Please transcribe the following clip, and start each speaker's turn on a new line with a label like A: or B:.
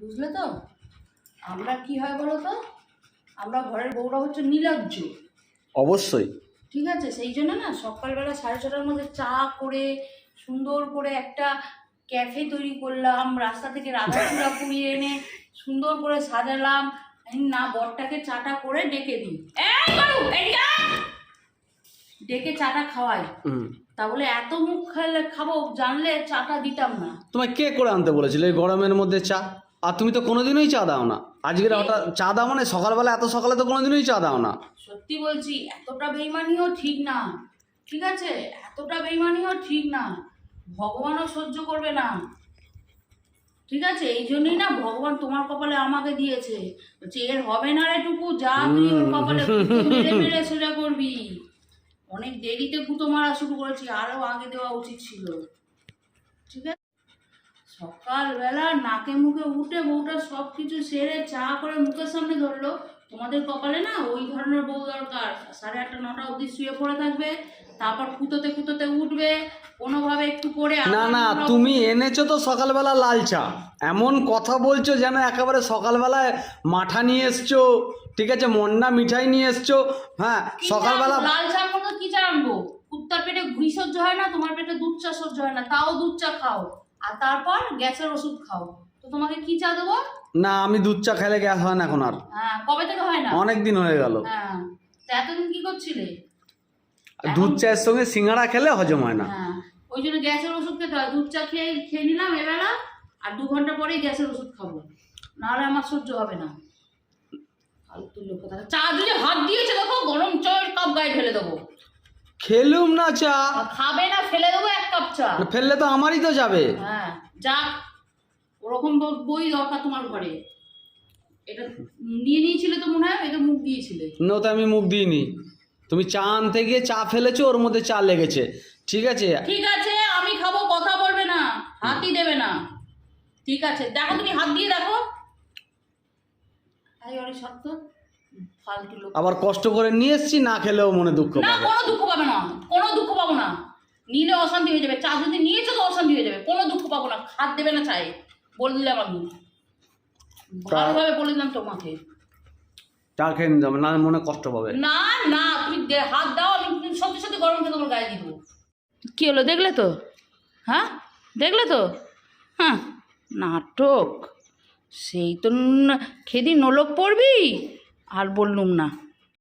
A: বুঝলে তো? আমরা কি হয় বলো তো, আমরা ঘরের বউরা হচ্ছে নির্লজ্জ।
B: অবশ্যই।
A: ঠিক আছে, সেই জন্য না সকালবেলা 6:30টার মধ্যে চা করে সুন্দর করে একটা ক্যাফে তৈরি করলাম, রাস্তা থেকে রাধাচূড়া পুড়িয়ে এনে সুন্দর করে সাজালাম। না বরটাকে চাটা করে ডেকে দিই, ডেকে চাটা খাওয়াই। তা বলে এত মুখ খাবো জানলে চাটা দিতাম না।
B: তোমায় কে করে আনতে বলেছিল এই গরমের মধ্যে চা? আর তুমি তো কোনোদিনই চা দাও না, আজকের হঠাৎ চা দাও মানে সকালবেলা এত সকালে তো কোনোদিনই চা দাও না।
A: সত্যি বলছি, এতটা বেইমানিও ঠিক না। ঠিক আছে, এতটা বেইমানিও ঠিক না, ভগবানও সহ্য করবে না। ঠিক আছে, এই জন্যই না ভগবান তোমার কপালে আমাকে দিয়েছে, বলছে এর হবে না এটুকু, যা তুই ওর কপালে মেরে মেরে সোজা করবি। অনেক দেরিতে কুতো মারা শুরু করেছি, আরো আগে দেওয়া উচিত ছিল। ঠিক আছে, সকালবেলা নাকে মুখে উঠে বউটা সব কিছু সেরে চা করে মুখের সামনে ধরলো। তোমাদের কপালে না ওই ধরনের বউ দরকার, 8:30 9টা অবধি শুয়ে পড়ে থাকবে, তারপর কুতোতে কুতোতে উঠবে কোনোভাবে একটু করে।
B: না না, তুমি এনেছো তো সকালবেলা লাল চা, এমন কথা বলছো যেন একেবারে সকালবেলায় মাঠা নিয়ে এসছো। ঠিক আছে, মন্ডা মিঠাই নিয়ে এসছো। হ্যাঁ, সকালবেলা
A: লাল চা মতো কি চা আনবো? কুত্তার পেটে ঘুড়ি সহ্য হয় না, তোমার পেটে দুধ চা সহ্য হয় না, তাও দুধ চা খাও, আর তারপর গ্যাসের ওষুধ খাও। তো তোমাকে কি চা দেবো?
B: না, আমি দুধ চা খেলে গ্যাস হয় না এখন আর।
A: হ্যাঁ, কবে থেকে হয় না?
B: অনেক দিন হয়ে গেল।
A: হ্যাঁ, তা এতদিন কি করছিলে?
B: দুধ চায়ের সঙ্গে সিঙ্গাড়া খেলে হজম হয় না।
A: হ্যাঁ, ওই জন্য গ্যাসের ওষুধ খেতে হয়। দুধ চা খেয়ে নিলাম এবেলা, আর 2 ঘন্টা পরেই গ্যাসের ওষুধ খাবো, নাহলে আমার সহ্য হবে না। ফালতু লোক কথা। চা যদি হাত দিয়েছে দেখো, গরম চায়ের কাপ গায়ে ঢেলে দেবো।
B: খেলুম না চা।
A: খাবে না, ফেলে দেবো 1 কাপ চা।
B: ফেললে তো আমারই তো যাবে।
A: হ্যাঁ, যাক, ওরকম বই দরকার তোমার ঘরে। এটা নিয়ে নিয়েছিলে তো মনে হয়, এটা মুখ দিয়েছিলে।
B: না, তো আমি মুখ দিইনি। তুমি চা আনতে গিয়ে চা ফেলেছো, ওর মধ্যে চা লেগেছে। ঠিক আছে
A: ঠিক আছে, আমি খাবো, কথা বলবে না, হাতই দেবে না। ঠিক আছে, দেখো তুমি হাত দিয়ে দেখো। সত্য ফালতু লোক।
B: আবার কষ্ট করে নিয়ে এসছি, না খেলেও মনে দুঃখ
A: না,
B: পাবে।
A: কোনো দুঃখ পাবে না, কোনো দুঃখ পাবো না। নিলে অশান্তি হয়ে যাবে, চা যদি নিয়েছো তো অশান্তি হয়ে যাবে, কোনো দুঃখ পাবো না। হাত দেবে না চায়ে, বলে দিলাম আমি, ভালোভাবে বলে দিলাম তোমাকে।
B: চা খেয়ে নিতে হবে, না মনে কষ্ট পাবে।
A: না না, তুমি হাত দাও, আমি সত্যি সত্যি গরম থেকে তোমার গায়ে দিব। কি হলো দেখলে তো? হ্যাঁ, দেখলে তো? হ্যাঁ, নাটক। সেই তো খেদি নোলক পড়বি, আর বললুম না।